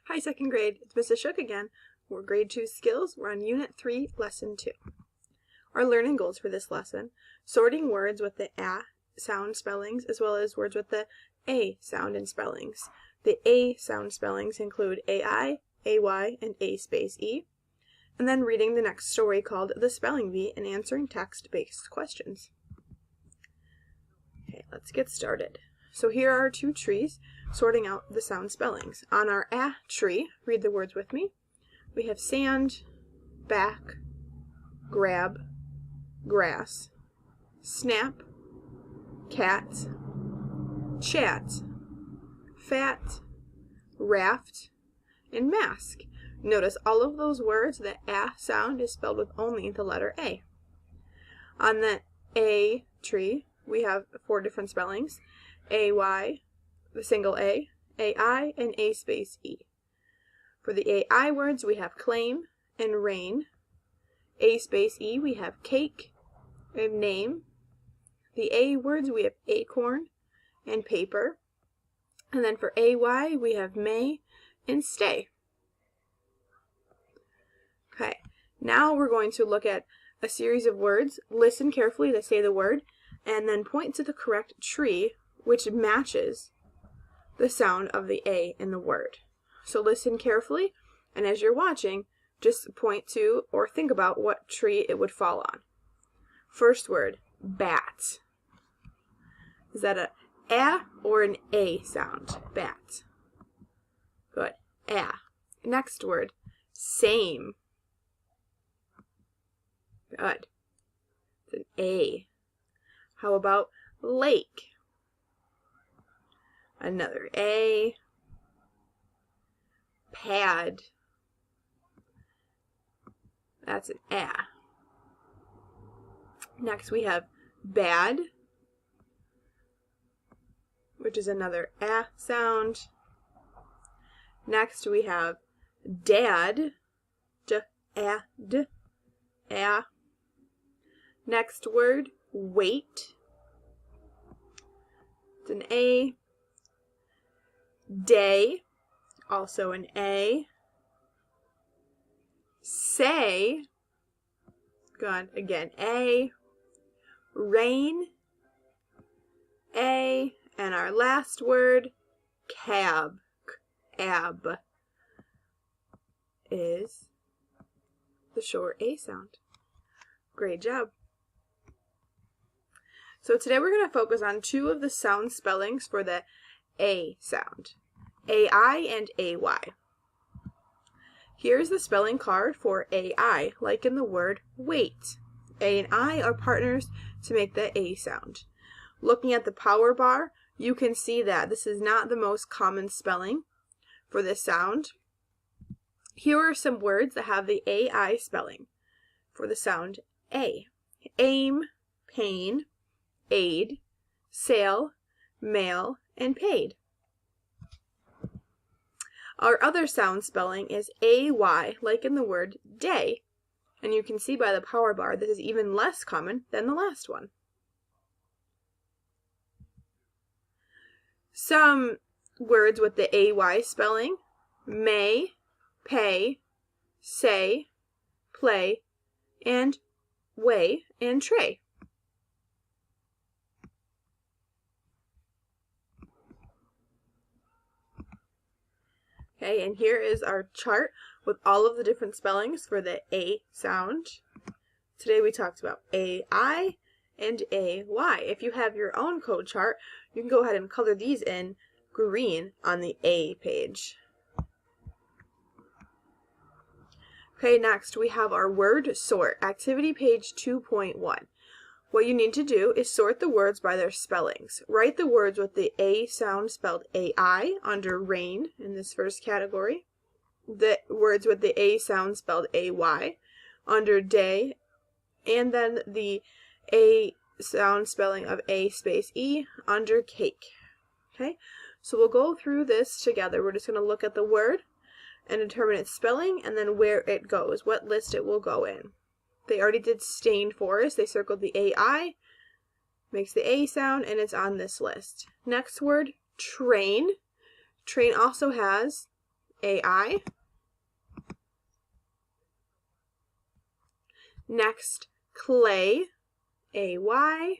Hi, second grade. It's Mrs. Shook again. We're grade 2 skills. We're on unit 3, lesson 2. Our learning goals for this lesson: sorting words with the A sound spellings as well as words with the A sound and spellings. The A sound spellings include AI, AY, and A space E. And then reading the next story called The Spelling Bee and answering text-based questions. Okay, let's get started. So here are our two trees sorting out the sound spellings. On our A tree, read the words with me. We have sand, back, grab, grass, snap, cat, chat, fat, raft, and mask. Notice all of those words, the A sound is spelled with only the letter A. On the A tree, we have 4 different spellings: AY, the single A, AI, and A space E. For the AI words, we have claim and rain. A space E, we have cake and name. The A words, we have acorn and paper. And then for AY, we have may and stay. Okay, now we're going to look at a series of words. Listen carefully to say the word, and then point to the correct tree which matches the sound of the A in the word. So listen carefully, and as you're watching, just point to or think about what tree it would fall on. First word, bat. Is that a or an A sound? Bat. Good. A. Next word, same. Good. It's an A. How about lake? Another A. Pad. That's an A. Next we have bad, which is another A sound. Next we have dad. D-A-D. A. Next word, wait. It's an A. Day, also an A. Say, good, again, A. Rain, A. And our last word, cab, ab, is the short A sound. Great job. So today we're going to focus on 2 of the sound spellings for the A sound, AI and AY. Here's the spelling card for AI, like in the word wait. A and I are partners to make the A sound. Looking at the power bar, you can see that this is not the most common spelling for this sound. Here are some words that have the AI spelling for the sound A: aim, pain, aid, sail, mail, and paid. Our other sound spelling is AY, like in the word day. And you can see by the power bar this is even less common than the last one. Some words with the AY spelling: may, pay, say, play, and weigh and tray. Okay, and here is our chart with all of the different spellings for the A sound. Today we talked about AI and AY. If you have your own code chart, you can go ahead and color these in green on the A page. Okay, next we have our word sort, activity page 2.1. What you need to do is sort the words by their spellings. Write the words with the A sound spelled AI under rain in this first category. The words with the A sound spelled AY under day. And then the A sound spelling of A space E under cake. Okay, so we'll go through this together. We're just going to look at the word and determine its spelling and then where it goes, what list it will go in. They already did stained forest. They circled the AI, makes the A sound, and it's on this list. Next word, train. Train also has AI. Next, clay, AY.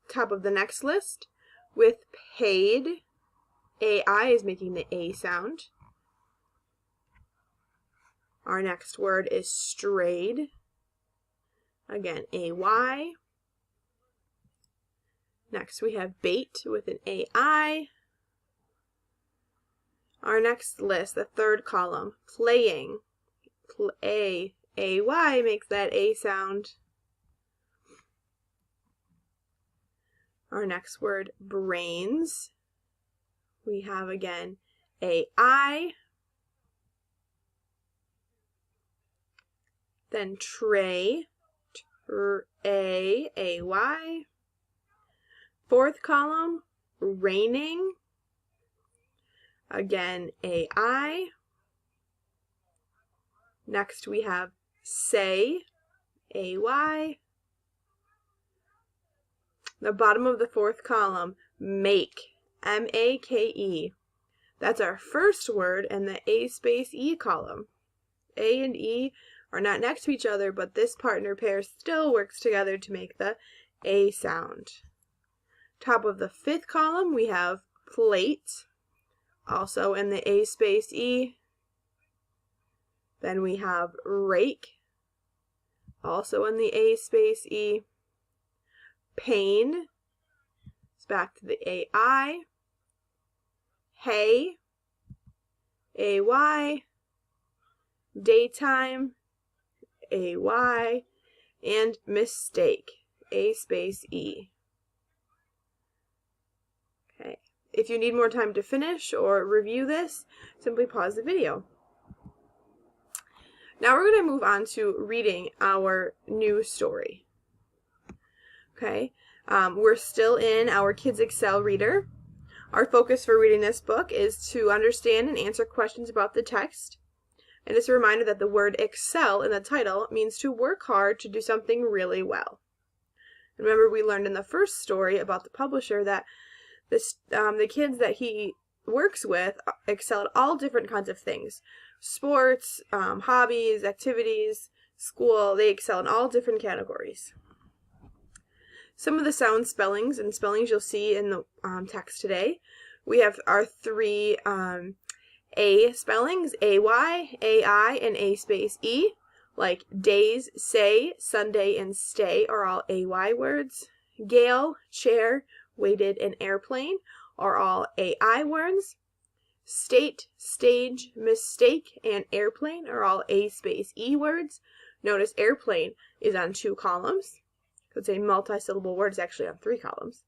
Top of the next list, with paid, AI is making the A sound. Our next word is strayed. Again, AY. Next we have bait with an AI. Our next list, the third column, playing. AY makes that A sound. Our next word, brains. We have again AI. Then tray, AY. Fourth column, raining. Again, AI. Next we have say, AY. The bottom of the fourth column, make, MAKE. That's our first word in the A space E column. A and E are not next to each other, but this partner pair still works together to make the A sound. Top of the fifth column, we have plate, also in the A space E. Then we have rake, also in the A space E. Pain, it's back to the AI. Hay, AY. Daytime, AY. And mistake, A space E. Okay. If you need more time to finish or review this, simply pause the video. Now we're going to move on to reading our new story. Okay, we're still in our Kids Excel reader. Our focus for reading this book is to understand and answer questions about the text. And it's a reminder that the word excel in the title means to work hard to do something really well. Remember, we learned in the first story about the publisher that the kids that he works with excel at all different kinds of things. Sports, hobbies, activities, school, they excel in all different categories. Some of the sound spellings and spellings you'll see in the text today. We have our three A spellings, AY, AI, and A space E. Like days, say, Sunday, and stay are all AY words. Gale, chair, weighted, and airplane are all AI words. State, stage, mistake, and airplane are all A space E words. Notice airplane is on 2 columns. It's a multi-syllable word. It's actually on 3 columns.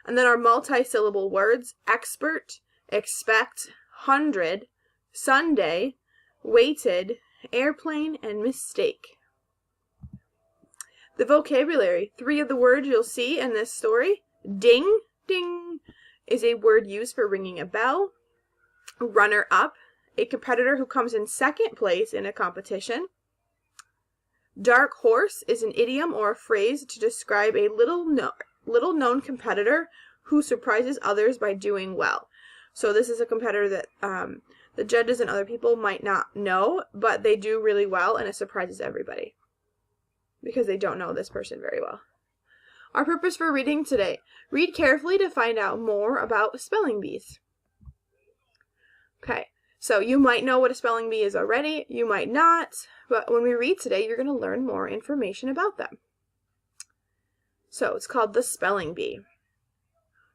And then our multi-syllable words, expert, expect, 100, Sunday, weighted, airplane, and mistake. The vocabulary, 3 of the words you'll see in this story. Ding, ding, is a word used for ringing a bell. Runner-up, a competitor who comes in second place in a competition. Dark horse is an idiom or a phrase to describe a little-known competitor who surprises others by doing well. So this is a competitor that the judges and other people might not know, but they do really well, and it surprises everybody because they don't know this person very well. Our purpose for reading today: read carefully to find out more about spelling bees. Okay, so you might know what a spelling bee is already, you might not, but when we read today, you're going to learn more information about them. So it's called the spelling bee.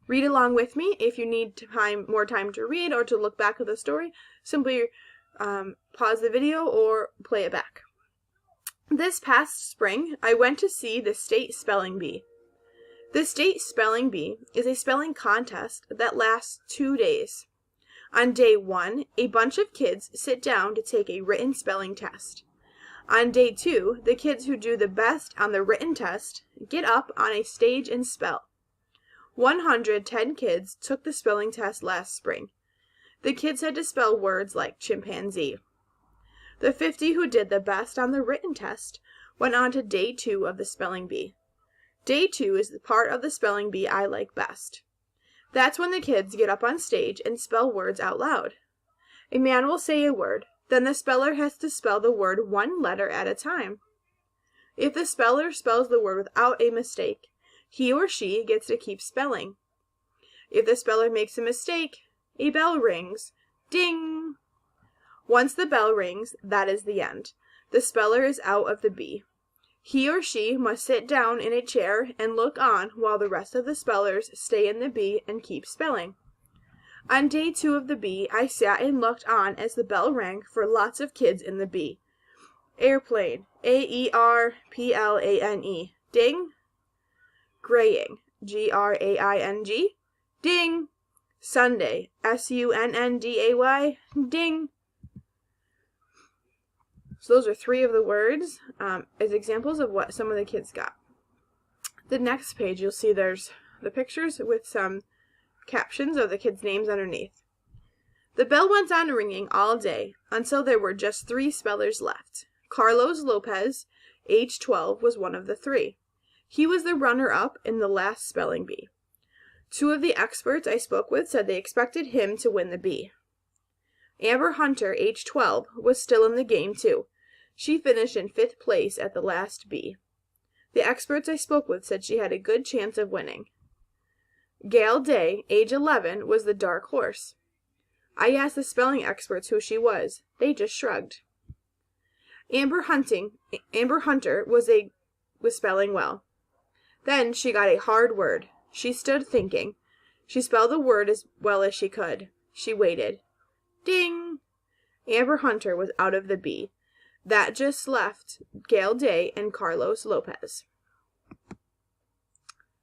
Read along with me. If you need more time to read or to look back at the story, simply pause the video or play it back. This past spring, I went to see the state spelling bee. The state spelling bee is a spelling contest that lasts 2 days. On day 1, a bunch of kids sit down to take a written spelling test. On day 2, the kids who do the best on the written test get up on a stage and spell. 110 kids took the spelling test last spring. The kids had to spell words like chimpanzee. The 50 who did the best on the written test went on to day 2 of the spelling bee. Day 2 is the part of the spelling bee I like best. That's when the kids get up on stage and spell words out loud. A man will say a word, then the speller has to spell the word one letter at a time. If the speller spells the word without a mistake, he or she gets to keep spelling. If the speller makes a mistake, a bell rings. Ding! Once the bell rings, that is the end. The speller is out of the bee. He or she must sit down in a chair and look on while the rest of the spellers stay in the bee and keep spelling. On day 2 of the bee, I sat and looked on as the bell rang for lots of kids in the bee. Airplane, A-E-R-P-L-A-N-E, ding. Graying, G-R-A-I-N-G, ding. Sunday, S-U-N-N-D-A-Y, ding. So those are 3 of the words as examples of what some of the kids got. The next page, you'll see there's the pictures with some captions of the kids' names underneath. The bell went on ringing all day until there were just 3 spellers left. Carlos Lopez, age 12, was one of the 3. He was the runner-up in the last spelling bee. 2 of the experts I spoke with said they expected him to win the bee. Amber Hunter, age 12, was still in the game too. She finished in 5th place at the last bee. The experts I spoke with said she had a good chance of winning. Gail Day, age 11, was the dark horse. I asked the spelling experts who she was. They just shrugged. Amber Hunter was spelling well. Then she got a hard word. She stood thinking. She spelled the word as well as she could. She waited. Ding! Amber Hunter was out of the bee. That just left Gail Day and Carlos Lopez.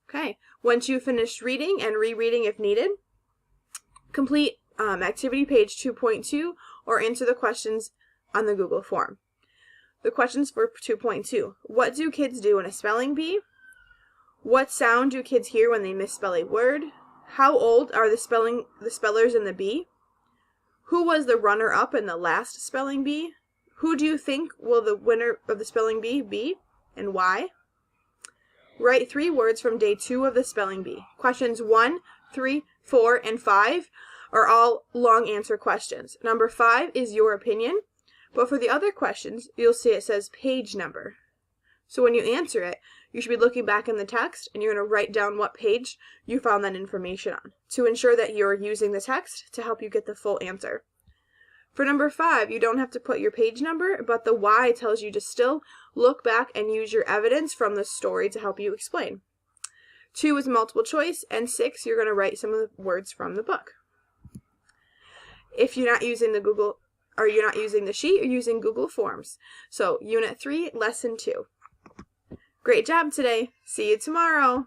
Okay, once you've finished reading and rereading if needed, complete activity page 2.2 or answer the questions on the Google form. The questions for 2.2. What do kids do in a spelling bee? What sound do kids hear when they misspell a word? How old are the spellers in the bee? Who was the runner-up in the last spelling bee? Who do you think will the winner of the spelling bee be, and why? Write 3 words from day 2 of the spelling bee. Questions 1, 3, 4, and 5 are all long answer questions. Number 5 is your opinion, but for the other questions, you'll see it says page number. So when you answer it, you should be looking back in the text, and you're going to write down what page you found that information on to ensure that you're using the text to help you get the full answer. For number 5, you don't have to put your page number, but the why tells you to still look back and use your evidence from the story to help you explain. 2 is multiple choice, and 6, you're going to write some of the words from the book. If you're not using the sheet, you're using Google Forms. So, Unit 3, Lesson 2. Great job today. See you tomorrow.